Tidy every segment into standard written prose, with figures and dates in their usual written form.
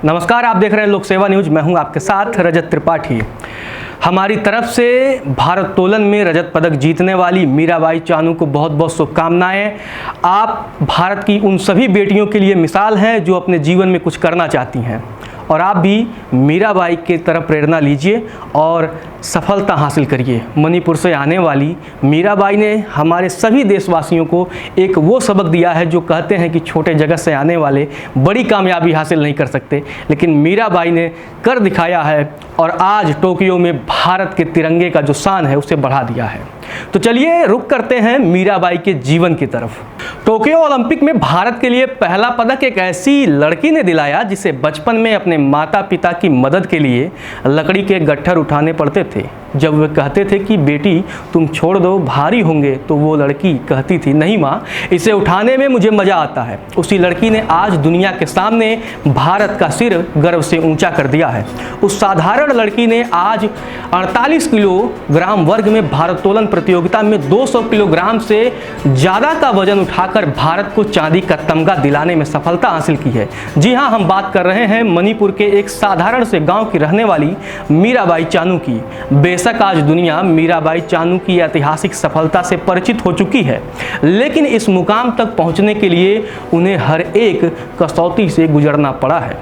नमस्कार, आप देख रहे हैं लोक सेवा न्यूज। मैं हूं आपके साथ रजत त्रिपाठी। हमारी तरफ से भारोत्तोलन में रजत पदक जीतने वाली मीराबाई चानू को बहुत बहुत शुभकामनाएं। आप भारत की उन सभी बेटियों के लिए मिसाल हैं जो अपने जीवन में कुछ करना चाहती हैं, और आप भी मीराबाई की तरफ प्रेरणा लीजिए और सफलता हासिल करिए। मणिपुर से आने वाली मीराबाई ने हमारे सभी देशवासियों को एक वो सबक दिया है जो कहते हैं कि छोटे जगत से आने वाले बड़ी कामयाबी हासिल नहीं कर सकते, लेकिन मीराबाई ने कर दिखाया है और आज टोक्यो में भारत के तिरंगे का जो शान है उसे बढ़ा दिया है। तो चलिए रुक करते हैं मीराबाई के जीवन की तरफ। टोक्यो ओलंपिक में भारत के लिए पहला पदक एक ऐसी लड़की ने दिलाया जिसे बचपन में अपने माता पिता की मदद के लिए लकड़ी के गट्ठर उठाने पड़ते थे। जब वे कहते थे कि बेटी तुम छोड़ दो, भारी होंगे, तो वो लड़की कहती थी नहीं माँ, इसे उठाने में मुझे मजा आता है। उसी लड़की ने आज दुनिया के सामने भारत का सिर गर्व से ऊंचा कर दिया है। उस साधारण लड़की ने आज 48 किलोग्राम वर्ग में भारोत्तोलन प्रतियोगिता में 200 किलोग्राम से ज़्यादा का वजन उठाकर भारत को चांदी का तमगा दिलाने में सफलता हासिल की है। जी हाँ, हम बात कर रहे हैं मणिपुर के एक साधारण से गांव की रहने वाली मीराबाई चानू की। बेशक आज दुनिया मीराबाई चानू की ऐतिहासिक सफलता से परिचित हो चुकी है, लेकिन इस मुकाम तक पहुंचने के लिए उन्हें हर एक कसौटी से गुजरना पड़ा है।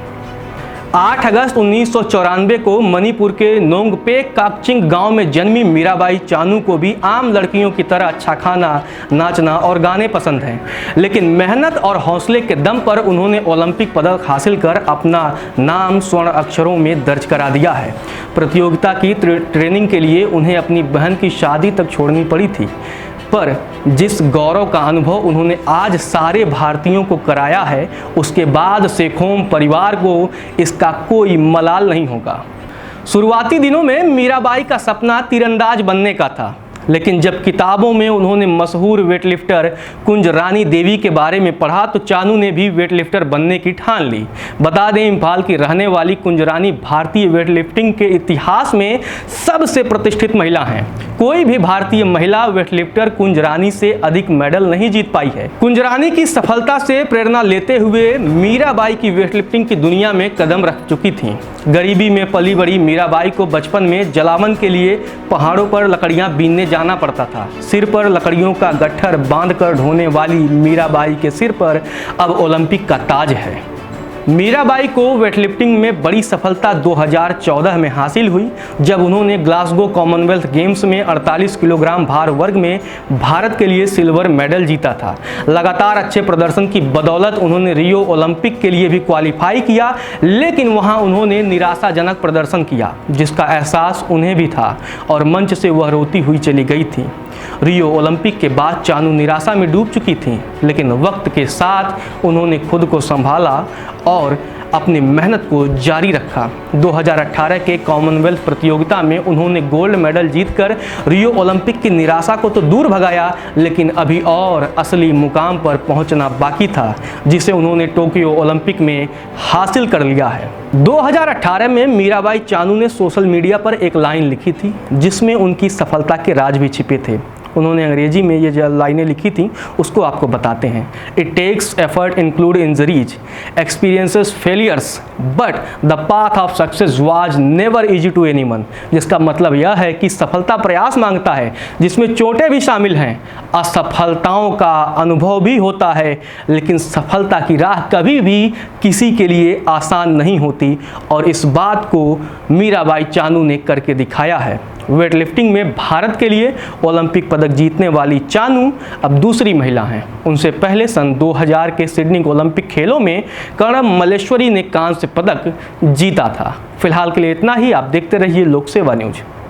8 अगस्त 1994 को मणिपुर के नोंगपे काकचिंग गांव में जन्मी मीराबाई चानू को भी आम लड़कियों की तरह अच्छा खाना, नाचना और गाने पसंद हैं, लेकिन मेहनत और हौसले के दम पर उन्होंने ओलंपिक पदक हासिल कर अपना नाम स्वर्ण अक्षरों में दर्ज करा दिया है। प्रतियोगिता की ट्रेनिंग के लिए उन्हें अपनी बहन की शादी तक छोड़नी पड़ी थी, पर जिस गौरव का अनुभव उन्होंने आज सारे भारतीयों को कराया है, उसके बाद सेखोम परिवार को इसका कोई मलाल नहीं होगा। शुरुआती दिनों में मीराबाई का सपना तीरंदाज बनने का था, लेकिन जब किताबों में उन्होंने मशहूर वेटलिफ्टर कुंज रानी देवी के बारे में पढ़ा तो चानू ने भी वेटलिफ्टर बनने की ठान ली। बता दें, इम्फाल की रहने वाली कुंज रानी भारतीय वेटलिफ्टिंग के इतिहास में सबसे प्रतिष्ठित महिला हैं। कोई भी भारतीय महिला वेटलिफ्टर कुंज रानी से अधिक मेडल नहीं जीत पाई है। कुंज रानी की सफलता से प्रेरणा लेते हुए मीराबाई की वेटलिफ्टिंग की दुनिया में कदम रख चुकी थीं। गरीबी में पली बड़ी मीराबाई को बचपन में जलावन के लिए पहाड़ों पर लकड़ियां बीनने जाना पड़ता था। सिर पर लकड़ियों का गट्ठर बांधकर ढोने वाली मीराबाई के सिर पर अब ओलंपिक का ताज है। मीराबाई को वेटलिफ्टिंग में बड़ी सफलता 2014 में हासिल हुई, जब उन्होंने ग्लासगो कॉमनवेल्थ गेम्स में 48 किलोग्राम भार वर्ग में भारत के लिए सिल्वर मेडल जीता था। लगातार अच्छे प्रदर्शन की बदौलत उन्होंने रियो ओलंपिक के लिए भी क्वालिफाई किया, लेकिन वहां उन्होंने निराशाजनक प्रदर्शन किया, जिसका एहसास उन्हें भी था और मंच से वह रोती हुई चली गई थी। रियो ओलंपिक के बाद चानू निराशा में डूब चुकी थीं, लेकिन वक्त के साथ उन्होंने खुद को संभाला और अपनी मेहनत को जारी रखा। 2018 के कॉमनवेल्थ प्रतियोगिता में उन्होंने गोल्ड मेडल जीतकर रियो ओलंपिक की निराशा को तो दूर भगाया, लेकिन अभी और असली मुकाम पर पहुंचना बाकी था, जिसे उन्होंने टोक्यो ओलंपिक में हासिल कर लिया है। 2018 में मीराबाई चानू ने सोशल मीडिया पर एक लाइन लिखी थी जिसमें उनकी सफलता के राज भी छिपे थे। उन्होंने अंग्रेजी में ये जो लाइनें लिखी थी उसको आपको बताते हैं। It takes effort include injuries, experiences, failures, but the path of success was never easy to anyone. जिसका मतलब यह है कि सफलता प्रयास मांगता है, जिसमें चोटें भी शामिल हैं, असफलताओं का अनुभव भी होता है, लेकिन सफलता की राह कभी भी किसी के लिए आसान नहीं होती, और इस बात को मीराबाई चानू ने करके दिखाया है। वेटलिफ्टिंग में भारत के लिए ओलंपिक पदक जीतने वाली चानू अब दूसरी महिला हैं। उनसे पहले सन 2000 के सिडनी ओलंपिक खेलों में कर्णम मल्लेश्वरी ने कांस्य पदक जीता था। फिलहाल के लिए इतना ही। आप देखते रहिए लोक सेवा न्यूज।